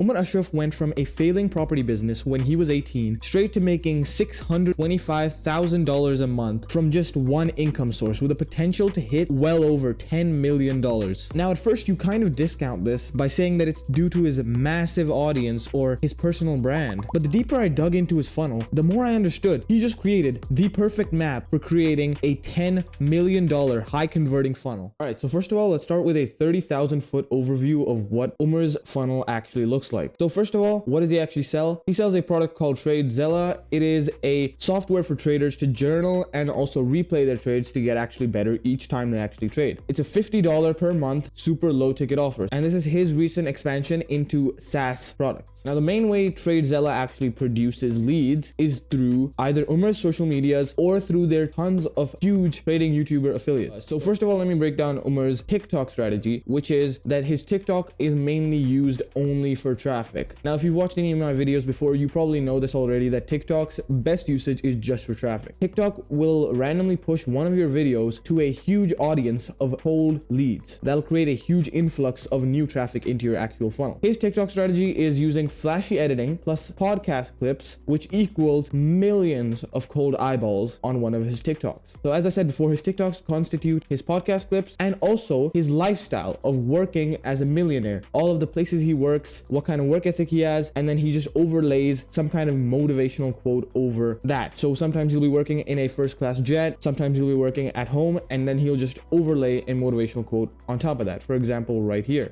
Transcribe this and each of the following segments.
Umar Ashraf went from a failing property business when he was 18 straight to making $625,000 a month from just one income source with a potential to hit well over $10 million. Now, at first, you kind of discount this by saying that it's due to his massive audience or his personal brand. But the deeper I dug into his funnel, the more I understood he just created the perfect map for creating a $10 million high converting funnel. All right, so first of all, let's start with a 30,000 foot overview of what Umar's funnel actually looks like. So first of all, what does he actually sell? He sells a product called TradeZella. It is a software for traders to journal and also replay their trades to get actually better each time they actually trade. It's a $50 per month super low ticket offer, and this is his recent expansion into SaaS products. Now, the main way TradeZella actually produces leads is through either Umar's social medias or through their tons of huge trading YouTuber affiliates. So first of all, let me break down Umar's TikTok strategy, which is that his TikTok is mainly used only for traffic. Now, if you've watched any of my videos before, you probably know this already, that TikTok's best usage is just for traffic. TikTok will randomly push one of your videos to a huge audience of cold leads. That'll create a huge influx of new traffic into your actual funnel. His TikTok strategy is using flashy editing plus podcast clips, which equals millions of cold eyeballs on one of his TikToks. So as I said before, his TikToks constitute his podcast clips and also his lifestyle of working as a millionaire, all of the places he works, what kind of work ethic he has, and then he just overlays some kind of motivational quote over that. So sometimes he'll be working in a first class jet, sometimes he'll be working at home, and then he'll just overlay a motivational quote on top of that. For example, right here.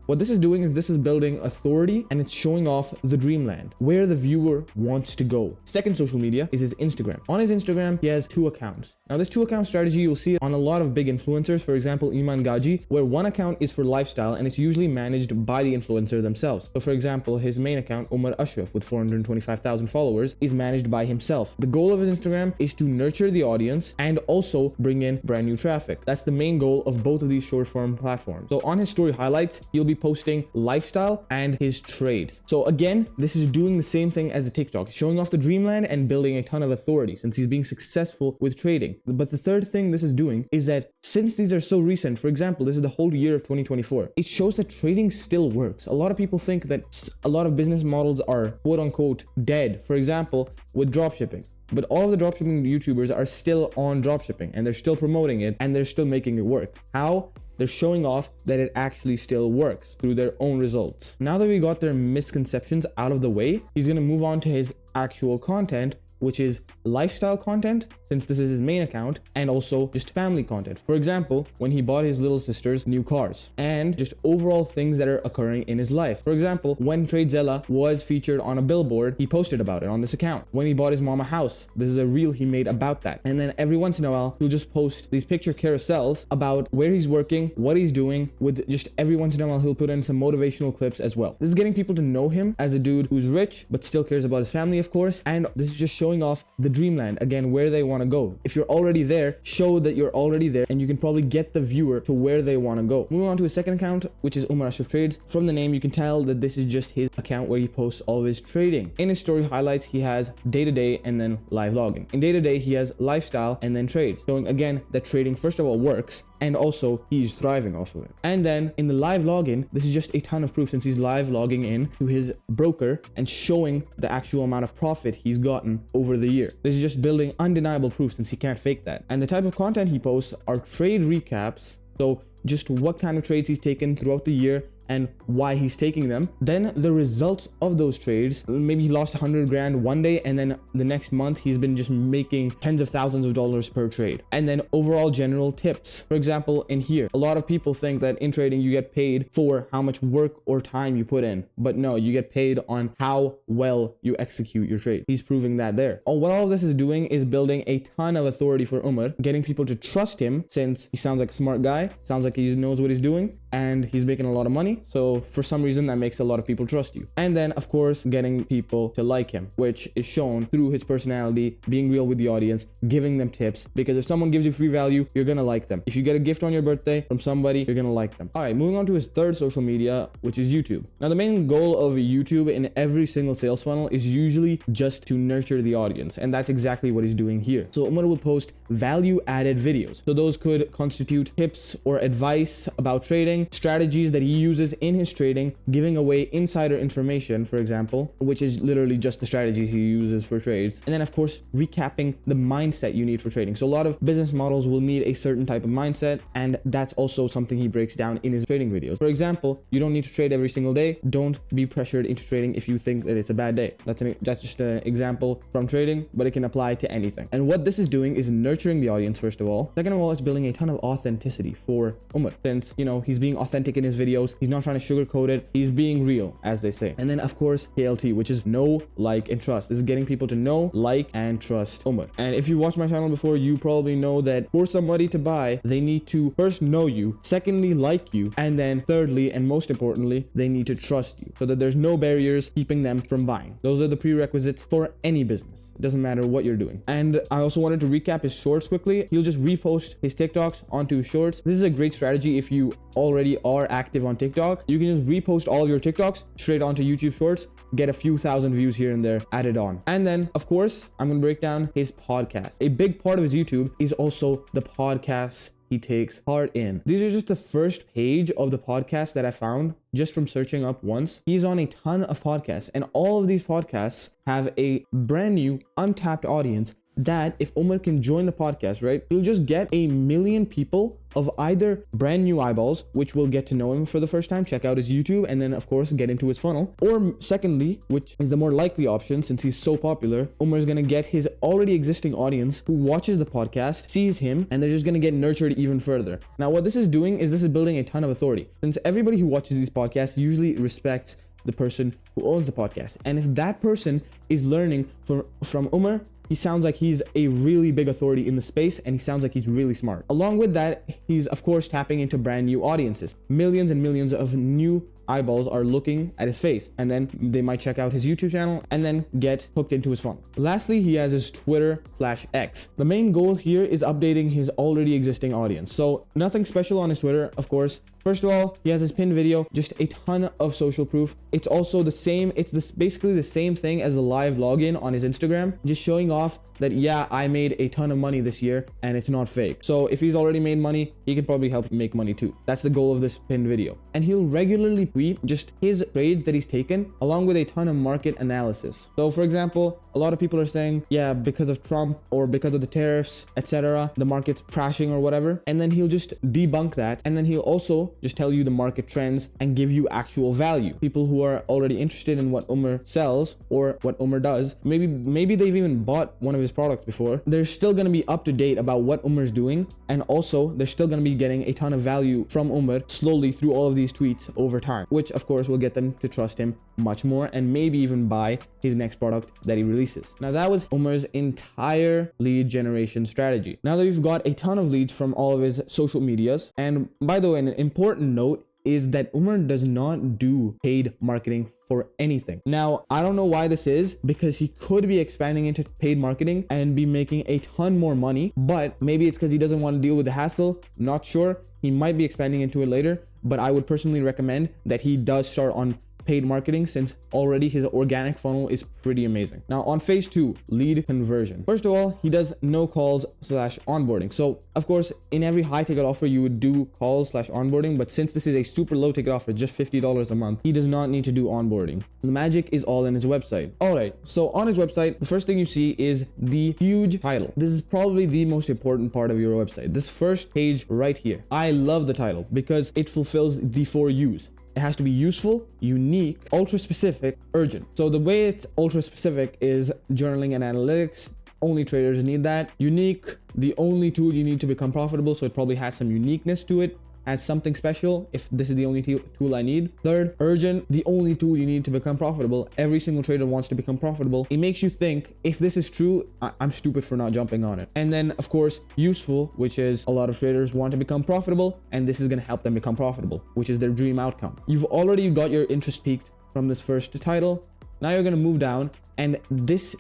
What this is doing is this is building authority, and it's showing off the dreamland, where the viewer wants to go. Second social media is his Instagram. On his Instagram, he has 2 accounts. Now, this 2 account strategy, you'll see it on a lot of big influencers, for example, Iman Gaji, where one account is for lifestyle and it's usually managed by the influencer themselves. So for example, his main account, Umar Ashraf, with 425,000 followers, is managed by himself. The goal of his Instagram is to nurture the audience and also bring in brand new traffic. That's the main goal of both of these short form platforms. So on his story highlights, he'll be posting lifestyle and his trades. So again, this is doing the same thing as the TikTok, showing off the dreamland and building a ton of authority since he's being successful with trading. But the third thing this is doing is that since these are so recent, for example, this is the whole year of 2024, it shows that trading still works. A lot of people think that a lot of business models are quote unquote dead, for example, with dropshipping. But all of the dropshipping YouTubers are still on dropshipping and they're still promoting it and they're still making it work. How? They're showing off that it actually still works through their own results. Now that we got their misconceptions out of the way, he's going to move on to his actual content, which is lifestyle content, since this is his main account, and also just family content. For example, when he bought his little sister's new cars, and just overall things that are occurring in his life. For example, when TradeZella was featured on a billboard, he posted about it on this account. When he bought his mom a house, this is a reel he made about that. And then every once in a while, he'll just post these picture carousels about where he's working, what he's doing, with just every once in a while, he'll put in some motivational clips as well. This is getting people to know him as a dude who's rich, but still cares about his family, of course. And this is just showing off the dreamland, again, where they want to go. If you're already there, show that you're already there, and you can probably get the viewer to where they want to go. Moving on to his second account, which is Umar Ashraf Trades. From the name, you can tell that this is just his account where he posts all of his trading. In his story highlights, he has day-to-day and then live logging. In day-to-day, he has lifestyle and then trades, showing again that trading first of all works, and also he's thriving off of it. And then in the live login, this is just a ton of proof since he's live logging in to his broker and showing the actual amount of profit he's gotten over the year. This is just building undeniable proof since he can't fake that. And the type of content he posts are trade recaps. So just what kind of trades he's taken throughout the year and why he's taking them. Then the results of those trades. Maybe he lost 100 grand one day, and then the next month he's been just making tens of thousands of dollars per trade. And then overall general tips. For example, in here, a lot of people think that in trading you get paid for how much work or time you put in, but no, you get paid on how well you execute your trade. He's proving that there. What all of this is doing is building a ton of authority for Umar, getting people to trust him since he sounds like a smart guy, sounds like he knows what he's doing, and he's making a lot of money. So for some reason that makes a lot of people trust you. And then of course getting people to like him, which is shown through his personality, being real with the audience, giving them tips, because if someone gives you free value, you're gonna like them. If you get a gift on your birthday from somebody, you're gonna like them. All right, moving on to his third social media, which is YouTube. Now the main goal of YouTube in every single sales funnel is usually just to nurture the audience, and that's exactly what he's doing here. So Umar will post value added videos. So those could constitute tips or advice about trading, strategies that he uses videos in his trading, giving away insider information, for example, which is literally just the strategies he uses for trades. And then of course, recapping the mindset you need for trading. So a lot of business models will need a certain type of mindset, and that's also something he breaks down in his trading videos. For example, you don't need to trade every single day. Don't be pressured into trading if you think that it's a bad day. That's just an example from trading, but it can apply to anything. And what this is doing is nurturing the audience, first of all. Second of all, it's building a ton of authenticity for Umar, since, you know, he's being authentic in his videos. He's not trying to sugarcoat it. He's being real, as they say. And then of course, KLT, which is know, like, and trust. This is getting people to know, like, and trust Umar. And if you've watched my channel before, you probably know that for somebody to buy, they need to first know you, secondly, like you, and then thirdly, and most importantly, they need to trust you so that there's no barriers keeping them from buying. Those are the prerequisites for any business. It doesn't matter what you're doing. And I also wanted to recap his shorts quickly. He'll just repost his TikToks onto his shorts. This is a great strategy if you already are active on TikTok. You can just repost all of your TikToks straight onto YouTube Shorts, get a few thousand views here and there added on. And then of course, I'm gonna break down his podcast. A big part of his YouTube is also the podcasts he takes part in. These are just the first page of the podcast that I found just from searching up once. He's on a ton of podcasts, and all of these podcasts have a brand new untapped audience that if Umar can join the podcast, right, he'll just get 1 million people of either brand new eyeballs, which will get to know him for the first time, check out his YouTube, and then of course get into his funnel. Or secondly, which is the more likely option since he's so popular, Umar is gonna get his already existing audience who watches the podcast, sees him, and they're just gonna get nurtured even further. Now what this is doing is this is building a ton of authority, since everybody who watches these podcasts usually respects the person who owns the podcast. And if that person is learning from Umar, he sounds like he's a really big authority in the space, and he sounds like he's really smart. Along with that, he's of course tapping into brand new audiences. Millions and millions of new eyeballs are looking at his face, and then they might check out his YouTube channel and then get hooked into his funnel. Lastly, he has his Twitter/X. The main goal here is updating his already existing audience. So nothing special on his Twitter, of course. First of all, he has his pinned video, just a ton of social proof. It's also the same, basically the same thing as a live login on his Instagram, just showing off that, yeah, I made a ton of money this year and it's not fake. So if he's already made money, he can probably help make money too. That's the goal of this pinned video. And he'll regularly tweet just his trades that he's taken, along with a ton of market analysis. So for example, a lot of people are saying, yeah, because of Trump or because of the tariffs, etc., the market's crashing or whatever. And then he'll just debunk that. And then he'll also just tell you the market trends and give you actual value. People who are already interested in what Umar sells or what Umar does, maybe they've even bought one of his products before, they're still going to be up to date about what Umar's doing, and also they're still going to be getting a ton of value from Umar slowly through all of these tweets over time, which of course will get them to trust him much more and maybe even buy his next product that he releases. Now that was Umar's entire lead generation strategy. Now that we've got a ton of leads from all of his social medias, and by the way, an important note is that Umar does not do paid marketing for anything. Now, I don't know why this is, because he could be expanding into paid marketing and be making a ton more money, but maybe it's because he doesn't want to deal with the hassle. I'm not sure. He might be expanding into it later, but I would personally recommend that he does start on paid marketing, since already his organic funnel is pretty amazing. Now on phase 2, lead conversion. First of all, he does no calls/onboarding. So of course, in every high ticket offer, you would do calls/onboarding, but since this is a super low ticket offer, just $50 a month, he does not need to do onboarding. The magic is all in his website. All right, so on his website, the first thing you see is the huge title. This is probably the most important part of your website. This first page right here. I love the title because it fulfills the 4 U's. It has to be useful, unique, ultra specific, urgent. So the way it's ultra specific is journaling and analytics. Only traders need that. Unique, the only tool you need to become profitable. So it probably has some uniqueness to it, has something special if this is the only tool I need. Third, urgent, the only tool you need to become profitable. Every single trader wants to become profitable. It makes you think, if this is true, I'm stupid for not jumping on it. And then of course, useful, which is a lot of traders want to become profitable, and this is going to help them become profitable, which is their dream outcome. You've already got your interest peaked from this first title. Now you're going to move down, and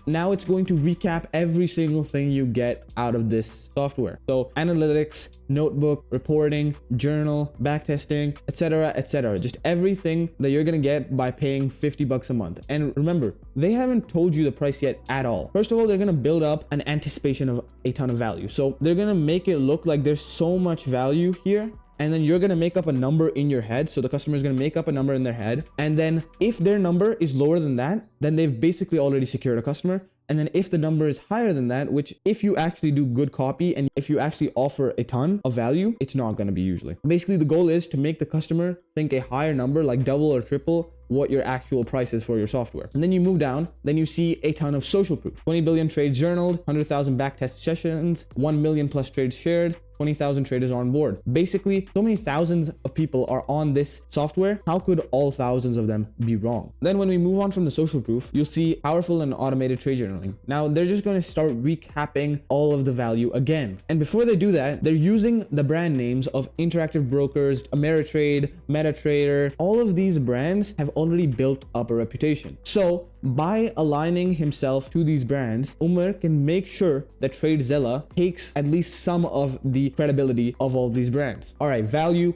now it's going to recap every single thing you get out of this software. So analytics, notebook, reporting, journal, backtesting, etc., etc. Just everything that you're going to get by paying $50 a month. And remember, they haven't told you the price yet at all. First of all, they're going to build up an anticipation of a ton of value. So they're going to make it look like there's so much value here and then you're going to make up a number in your head. So the customer is going to make up a number in their head. And then if their number is lower than that, then they've basically already secured a customer. And then if the number is higher than that, which if you actually do good copy and if you actually offer a ton of value, it's not going to be usually. Basically, the goal is to make the customer think a higher number, like double or triple what your actual price is for your software. And then you move down, then you see a ton of social proof. 20 billion trades journaled, 100,000 backtest sessions, 1 million plus trades shared, 20,000 traders on board. Basically, so many thousands of people are on this software. How could all thousands of them be wrong? Then when we move on from the social proof, you'll see powerful and automated trade journaling. Now, they're just going to start recapping all of the value again. And before they do that, they're using the brand names of Interactive Brokers, Ameritrade, MetaTrader. All of these brands have already built up a reputation. So by aligning himself to these brands, Umar can make sure that TradeZilla takes at least some of the credibility of all these brands. All right, value,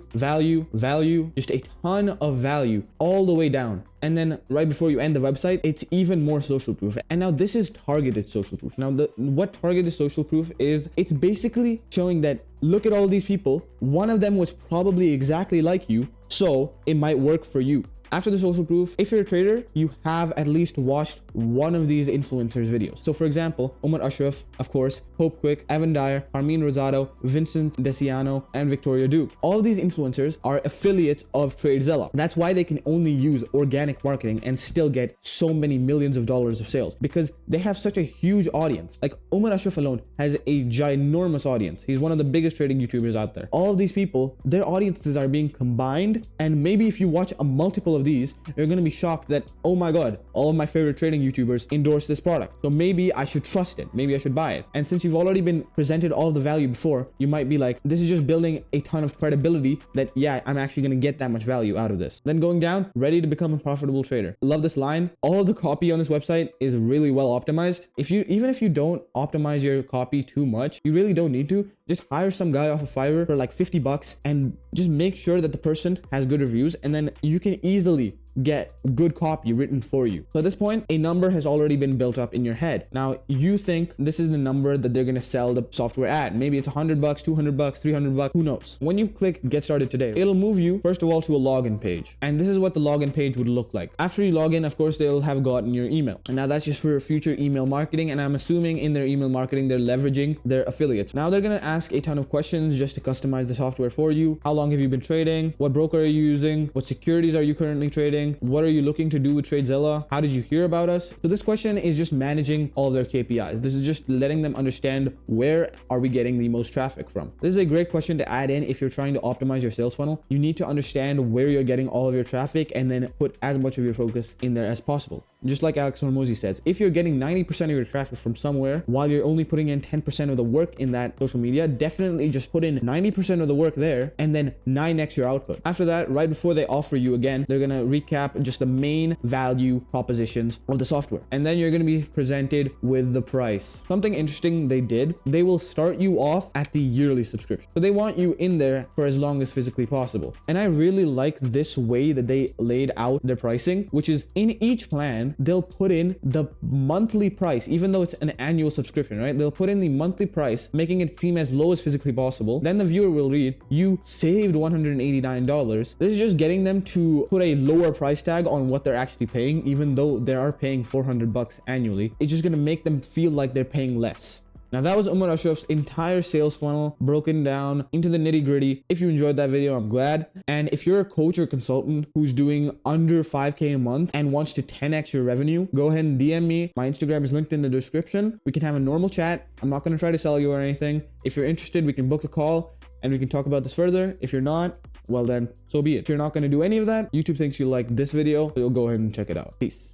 just a ton of value all the way down. And then right before you end the website, it's even more social proof. And now this is targeted social proof. Now, what targeted social proof is, it's basically showing that, look at all these people. One of them was probably exactly like you, so it might work for you. After the social proof, if you're a trader, you have at least watched one of these influencers' videos. So for example, Umar Ashraf, of course, Hope Quick, Evan Dyer, Armin Rosado, Vincent Desiano, and Victoria Duke. All of these influencers are affiliates of TradeZilla. That's why they can only use organic marketing and still get so many millions of dollars of sales, because they have such a huge audience. Like Umar Ashraf alone has a ginormous audience. He's one of the biggest trading YouTubers out there. All of these people, their audiences are being combined, and maybe if you watch a multiple of these, you're going to be shocked that, oh my god, all of my favorite trading YouTubers endorse this product, so maybe I should trust it, maybe I should buy it. And since you've already been presented all the value before, you might be like, this is just building a ton of credibility that, yeah, I'm actually going to get that much value out of this. Then going down, ready to become a profitable trader. Love this line. All of the copy on this website is really well optimized. Even if you don't optimize your copy too much, you really don't need to. Just hire some guy off of Fiverr for like 50 bucks and just make sure that the person has good reviews, and then you can easily get good copy written for you. So at this point, a number has already been built up in your head. Now you think this is the number that they're going to sell the software at. Maybe it's 100 bucks, 200 bucks, 300 bucks, who knows? When you click get started today, it'll move you first of all to a login page. And this is what the login page would look like. After you log in, of course, they'll have gotten your email. And now that's just for future email marketing. And I'm assuming in their email marketing, they're leveraging their affiliates. Now they're going to ask a ton of questions just to customize the software for you. How long have you been trading? What broker are you using? What securities are you currently trading? What are you looking to do with TradeZilla? How did you hear about us? So this question is just managing all their KPIs. This is just letting them understand, where are we getting the most traffic from? This is a great question to add in if you're trying to optimize your sales funnel. You need to understand where you're getting all of your traffic and then put as much of your focus in there as possible. Just like Alex Hormozi says, if you're getting 90% of your traffic from somewhere while you're only putting in 10% of the work in that social media, definitely just put in 90% of the work there and then 9x your output. After that, right before they offer you again, they're going to recap just the main value propositions of the software. And then you're going to be presented with the price. Something interesting they did, they will start you off at the yearly subscription. So they want you in there for as long as physically possible. And I really like this way that they laid out their pricing, which is in each plan, they'll put in the monthly price, even though it's an annual subscription, right? They'll put in the monthly price, making it seem as low as physically possible. Then the viewer will read, you saved $189. This is just getting them to put a lower price tag on what they're actually paying, even though they are paying 400 bucks annually. It's just going to make them feel like they're paying less. Now that was Umar Ashraf's entire sales funnel broken down into the nitty gritty. If you enjoyed that video, I'm glad. And if you're a coach or consultant who's doing under 5K a month and wants to 10x your revenue, go ahead and DM me. My Instagram is linked in the description. We can have a normal chat. I'm not going to try to sell you or anything. If you're interested, we can book a call and we can talk about this further. If you're not, well then, so be it. If you're not going to do any of that, YouTube thinks you like this video, so you'll go ahead and check it out. Peace.